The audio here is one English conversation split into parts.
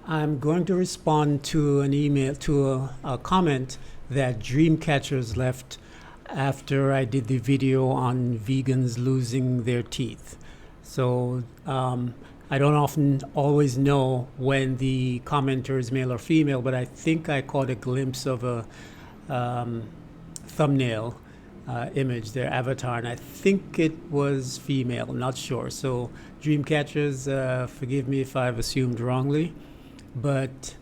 I'm going to respond to an email, to a comment that Dreamcatchers left after I did the video on vegans losing their teeth. So I don't often always know when the commenter is male or female, but I think I caught a glimpse of a thumbnail image, their avatar, and I think it was female, not sure. So Dreamcatchers, forgive me if I've assumed wrongly. But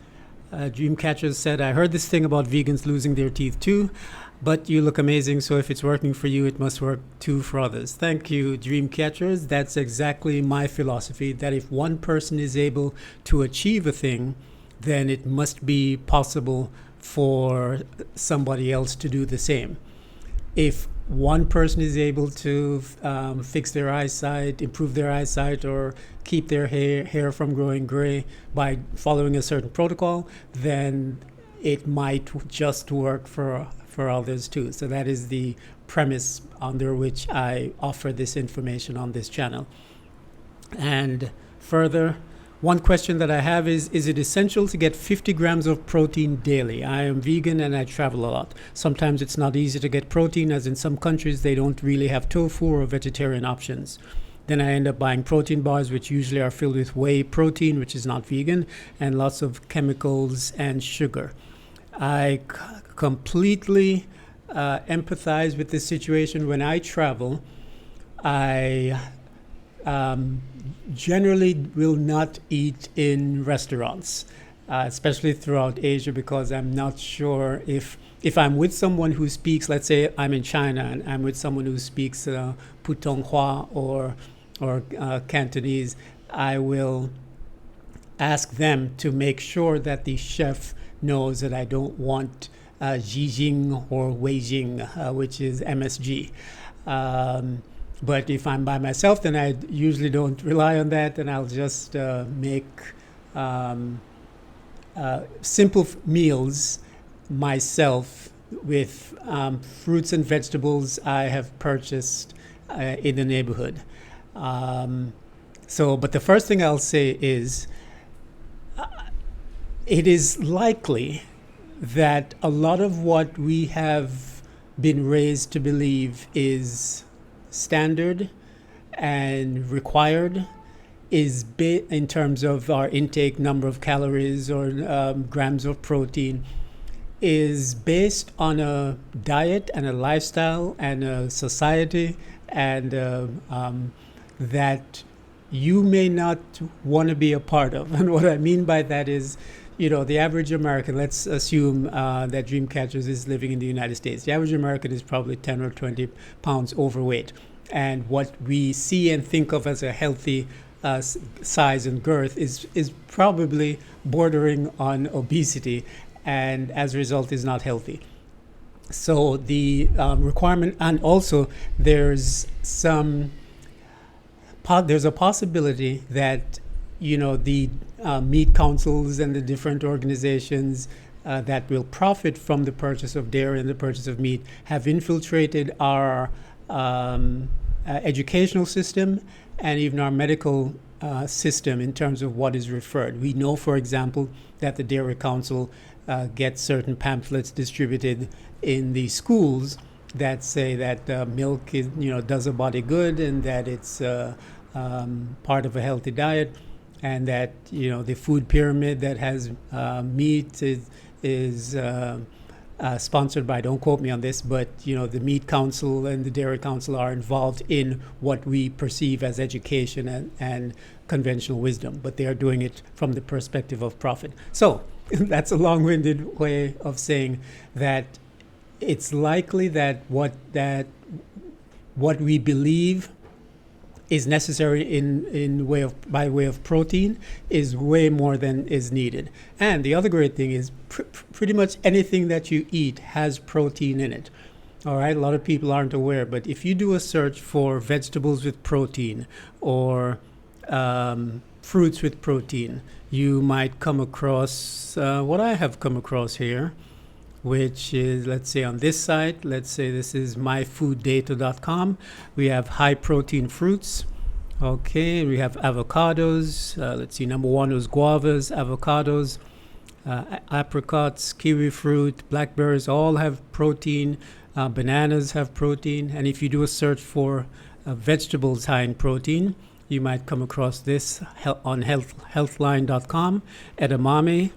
Dreamcatcher said, I heard this thing about vegans losing their teeth too, but you look amazing, so if it's working for you, it must work too for others. Thank you, Dreamcatchers. That's exactly my philosophy, that if one person is able to achieve a thing, then it must be possible for somebody else to do the same. If one person is able to fix their eyesight, improve their eyesight, or keep their hair from growing gray by following a certain protocol, then it might just work for others too. So that is the premise under which I offer this information on this channel. And further, one question that I have is it essential to get 50 grams of protein daily? I am vegan and I travel a lot. Sometimes it's not easy to get protein, as in some countries they don't really have tofu or vegetarian options. Then I end up buying protein bars, which usually are filled with whey protein, which is not vegan, and lots of chemicals and sugar. I completely empathize with this situation. When I travel, I generally will not eat in restaurants, especially throughout Asia, because I'm not sure if I'm with someone who speaks, let's say I'm in China and I'm with someone who speaks Putonghua or Cantonese, I will ask them to make sure that the chef knows that I don't want Jijing or Weijing, which is MSG. But if I'm by myself, then I usually don't rely on that, and I'll just make simple meals myself with fruits and vegetables I have purchased in the neighborhood. But the first thing I'll say is it is likely that a lot of what we have been raised to believe is standard and required is in terms of our intake number of calories or grams of protein is based on a diet and a lifestyle and a society and that you may not want to be a part of. And what I mean by that is, the average American, let's assume that Dreamcatchers is living in the United States. The average American is probably 10 or 20 pounds overweight. And what we see and think of as a healthy size and girth is probably bordering on obesity, and as a result is not healthy. So the requirement, and also there's a possibility that the meat councils and the different organizations that will profit from the purchase of dairy and the purchase of meat have infiltrated our educational system and even our medical system in terms of what is referred. We know, for example, that the Dairy Council gets certain pamphlets distributed in the schools that say that milk is, does a body good, and that it's part of a healthy diet, and that the food pyramid that has meat is sponsored by, don't quote me on this, but the Meat Council and the Dairy Council are involved in what we perceive as education and conventional wisdom, but they are doing it from the perspective of profit. So that's a long-winded way of saying that it's likely that what we believe is necessary by way of protein is way more than is needed. And the other great thing is pretty much anything that you eat has protein in it. All right, a lot of people aren't aware, but if you do a search for vegetables with protein or fruits with protein, you might come across what I have come across here, which is, let's say on this site, let's say this is myfooddata.com. We have high protein fruits. Okay, we have avocados. Let's see, number one was guavas, avocados, apricots, kiwi fruit, blackberries all have protein. Bananas have protein. And if you do a search for vegetables high in protein, you might come across this on healthline.com. Edamame,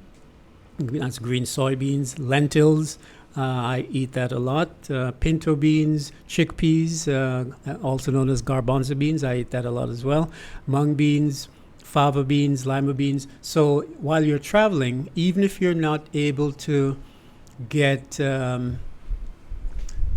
that's green soybeans, lentils. I eat that a lot. Pinto beans, chickpeas, also known as garbanzo beans. I eat that a lot as well. Mung beans, fava beans, lima beans. So while you're traveling, even if you're not able to get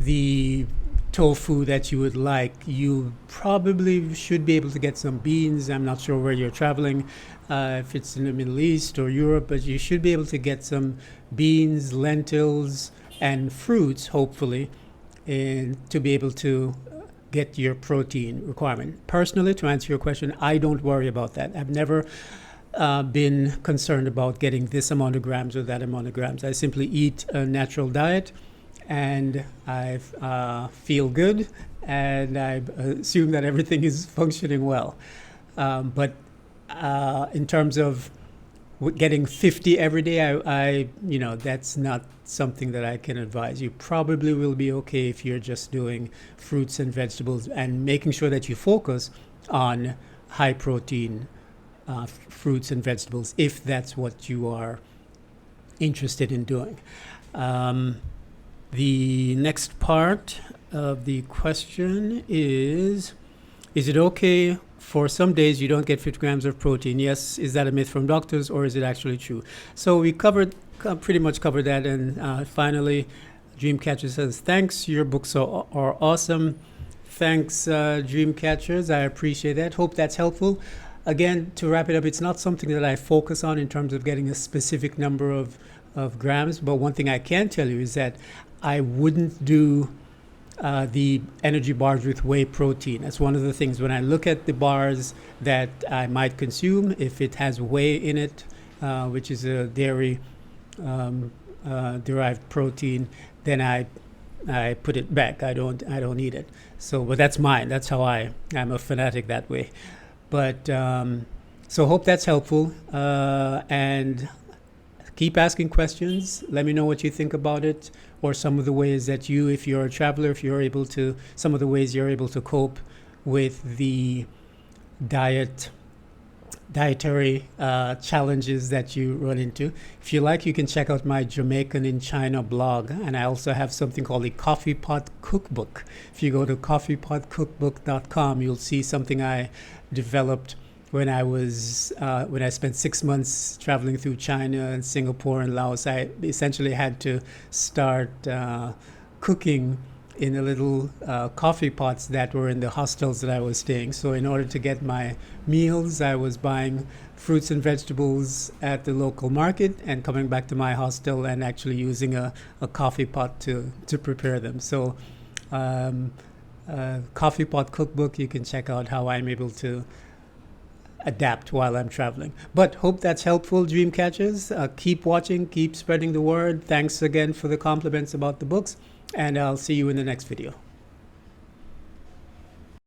the tofu that you would like, you probably should be able to get some beans. I'm not sure where you're traveling, if it's in the Middle East or Europe, but you should be able to get some beans, lentils, and fruits, hopefully, and to be able to get your protein requirement. Personally, to answer your question, I don't worry about that. I've never been concerned about getting this amount of grams or that amount of grams. I simply eat a natural diet, and I feel good, and I assume that everything is functioning well. But in terms of getting 50 every day, I that's not something that I can advise. You probably will be okay if you're just doing fruits and vegetables and making sure that you focus on high protein fruits and vegetables, if that's what you are interested in doing. The next part of the question is it okay for some days you don't get 50 grams of protein? Yes. Is that a myth from doctors, or is it actually true? So we pretty much covered that. And finally, Dreamcatcher says, thanks, your books are awesome. Thanks, Dreamcatchers. I appreciate that. Hope that's helpful. Again, to wrap it up, it's not something that I focus on in terms of getting a specific number of grams. But one thing I can tell you is that I wouldn't do the energy bars with whey protein. That's one of the things when I look at the bars that I might consume. If it has whey in it, which is a dairy derived protein, then I put it back. I don't eat it. So, but that's mine. That's how I'm a fanatic that way. But so hope that's helpful, and keep asking questions. Let me know what you think about it, or some of the ways that if you're a traveler, some of the ways you're able to cope with the dietary challenges that you run into. If you like, you can check out my Jamaican in China blog, and I also have something called a coffee pot cookbook. If you go to coffeepotcookbook.com, you'll see something I developed when I spent 6 months traveling through China and Singapore and Laos. I essentially had to start cooking in the little coffee pots that were in the hostels that I was staying. So in order to get my meals, I was buying fruits and vegetables at the local market and coming back to my hostel and actually using a coffee pot to prepare them. So coffee pot cookbook, you can check out how I'm able to adapt while I'm traveling. But hope that's helpful, Dreamcatchers. Keep watching, keep spreading the word. Thanks again for the compliments about the books, and I'll see you in the next video.